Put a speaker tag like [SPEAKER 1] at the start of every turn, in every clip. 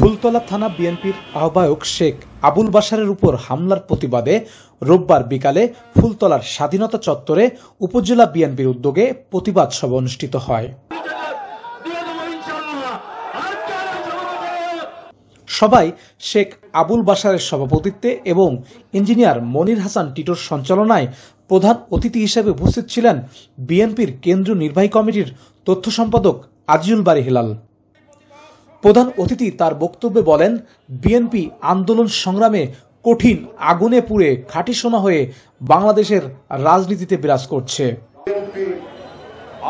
[SPEAKER 1] ফুলতলা থানা বিএনপির আহ্বায়ক শেখ আবুল বাশারের উপর হামলার প্রতিবাদে রোববার বিকালে ফুলতলার স্বাধীনতা চত্বরে উপজেলা বিএনপির উদ্যোগে প্রতিবাদ সভা অনুষ্ঠিত হয়। সভায় শেখ আবুল বাশারের সভাপতিত্বে এবং ইঞ্জিনিয়ার মনির হাসান টিটোর সঞ্চালনায় প্রধান অতিথি হিসেবে উপস্থিত ছিলেন বিএনপির কেন্দ্রীয় নির্বাহী কমিটির তথ্য সম্পাদক আজিজুল বারী হেলাল। প্রধান অতিথি তার বক্তব্যে বলেন, বিএনপি আন্দোলন সংগ্রামে কঠিন আগুনে পুড়ে খাঁটি সোনা হয়ে বাংলাদেশের রাজনীতিতে বিরাজ করছে।
[SPEAKER 2] বিএনপি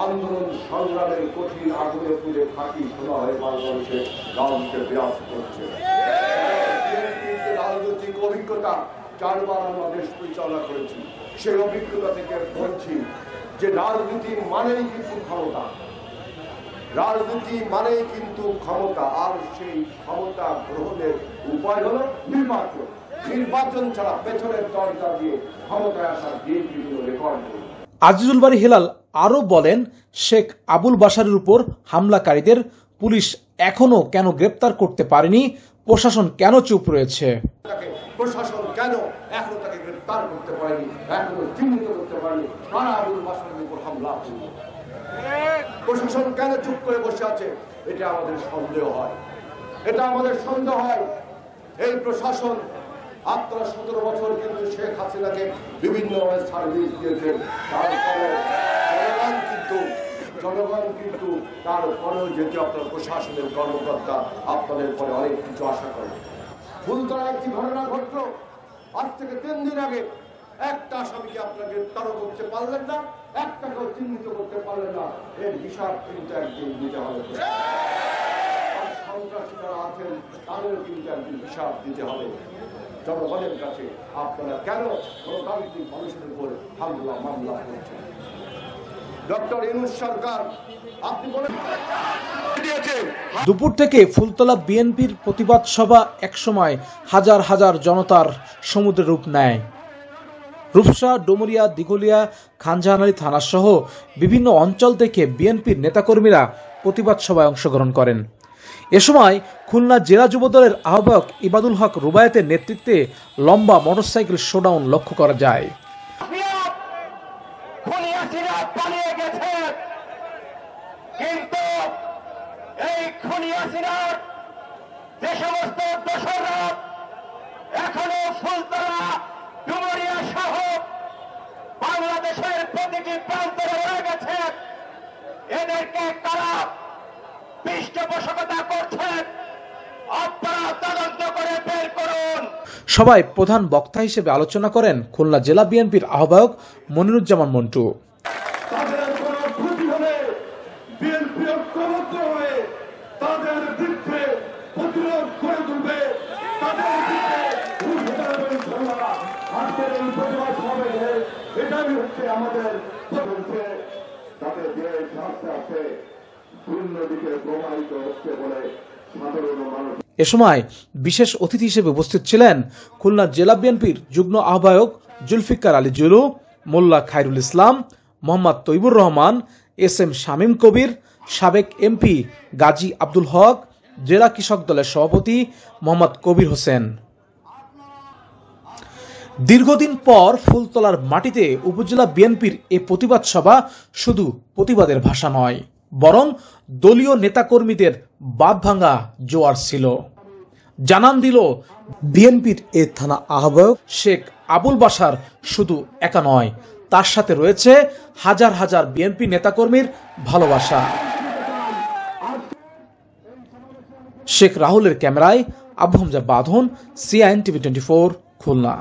[SPEAKER 2] আন্দোলন সংগ্রামের কঠিন আগুনে পুড়ে খাঁটি সোনা হয়ে বাংলাদেশের রাজনীতিতে বিরাজ করছে। বিএনপির রাজনৈতিক অভিজ্ঞতা 4 বার আমরা দেশ পরিচালনা করেছি, সেই অভিজ্ঞতা থেকে বলছি যে রাজনীতি মানেই কিন্তু ক্ষমতা, রাজনীতি মানেই কিন্তু ক্ষমতা, আর সেই ক্ষমতা গ্রহণের উপায় হলো নির্বাচন। নির্বাচন ছাড়া পেছনের দরজা দিয়ে ক্ষমতায় আসার বিভিন্ন রেকর্ড।
[SPEAKER 1] আজিজুল বারী হেলাল আরও বলেন, শেখ আবুল বাশারের উপর হামলাকারীদের পুলিশ এখনো কেন গ্রেপ্তার করতে পারেনি, প্রশাসন কেন চুপ রয়েছে,
[SPEAKER 2] প্রশাসন কেন এখনো তাকে গ্রেপ্তার করতে পারেনি, এখনো চিহ্নিত করতে পারেনি কারা আবুল বাশারের উপর হামলা করল, প্রশাসন কেন চুপ করে বসে আছে, এটা আমাদের সন্দেহ হয়, এটা আমাদের সন্দেহ হয়। এই প্রশাসন আপনারা 17 বছর কিন্তু শেখ হাসিনাকে বিভিন্ন সার্ভিস দিয়েছেন, জনগণ কিন্তু তারপরেও যেহেতু আপনার প্রশাসনের কর্মকর্তা আপনাদের পরে অনেক কিছু আশা করে। ফুলতলা একটি ঘটনা ঘটলো আজ থেকে 3 দিন আগে, একটা আসামিকে আপনাকে গ্রেপ্তার করতে পারলেন না, একটাকেও চিহ্নিত করতে পারলেন না, এর হিসাব কিন্তু একদিন দিতে হবে। সন্ত্রাসী যারা আছেন তাদেরও কিন্তু একদিন হিসাব দিতে হবে জনগণের কাছে। আপনারা কেন গণতান্ত্রিক মানুষের উপর হামলা মামলা করছেন? ডক্টর ইউনূস সরকার আপনি বলেন।
[SPEAKER 1] দুপুর থেকে ফুলতলা বিএনপির প্রতিবাদ সভা একসময় হাজার হাজার জনতার সমুদ্রে রূপ নেয়। রূপসা, ডুমুরিয়া, দিঘলিয়া, খানজাহান থানা সহ বিভিন্ন অঞ্চল থেকে বিএনপির নেতাকর্মীরা প্রতিবাদ সভায় অংশগ্রহণ করেন। এ সময় খুলনা জেলা যুবদলের আহ্বায়ক ইবাদুল হক রুবায়েতের নেতৃত্বে লম্বা মোটরসাইকেল শোডাউন লক্ষ্য করা যায়।
[SPEAKER 3] কিন্তু এই খুনি হাসিনার যে সমস্ত দোসররা এখনো ফুলতলা, ডুমুরিয়া সহ বাংলাদেশের প্রতিটি প্রান্তে রয়ে গেছে, এদেরকে কারা পৃষ্ঠপোষকতা করছেন আপনারা তদন্ত করে বের করুন।
[SPEAKER 1] সভায় প্রধান বক্তা হিসেবে আলোচনা করেন খুলনা জেলা বিএনপির আহ্বায়ক মনিরুজ্জামান মন্টু। এ সময় বিশেষ অতিথি হিসেবে উপস্থিত ছিলেন খুলনা জেলা বিএনপির যুগ্ম আহ্বায়ক জুলফিকার আলী জুলু, মোল্লা খায়রুল ইসলাম, মোহাম্মদ তৈবুর রহমান, SM শামীম কবির, সাবেক MP গাজী আব্দুল হক, জেলা কৃষক দলের সভাপতি মোহাম্মদ কবির হোসেন। দীর্ঘদিন পর ফুলতলার মাটিতে উপজেলা বিএনপির এ প্রতিবাদ সভা শুধু প্রতিবাদের ভাষা নয়, বরং দলীয় নেতাকর্মীদের বাঁধ ভাঙা জোয়ার ছিল। জানান দিল বিএনপির এ থানা আহ্বায়ক শেখ আবুল বাশার শুধু একা নয়, তার সাথে রয়েছে হাজার হাজার বিএনপি নেতাকর্মীর ভালোবাসা। শেখ রাহুলের ক্যামেরায় আবু হামজা বাঁধন, CIN TV 24, খুলনা।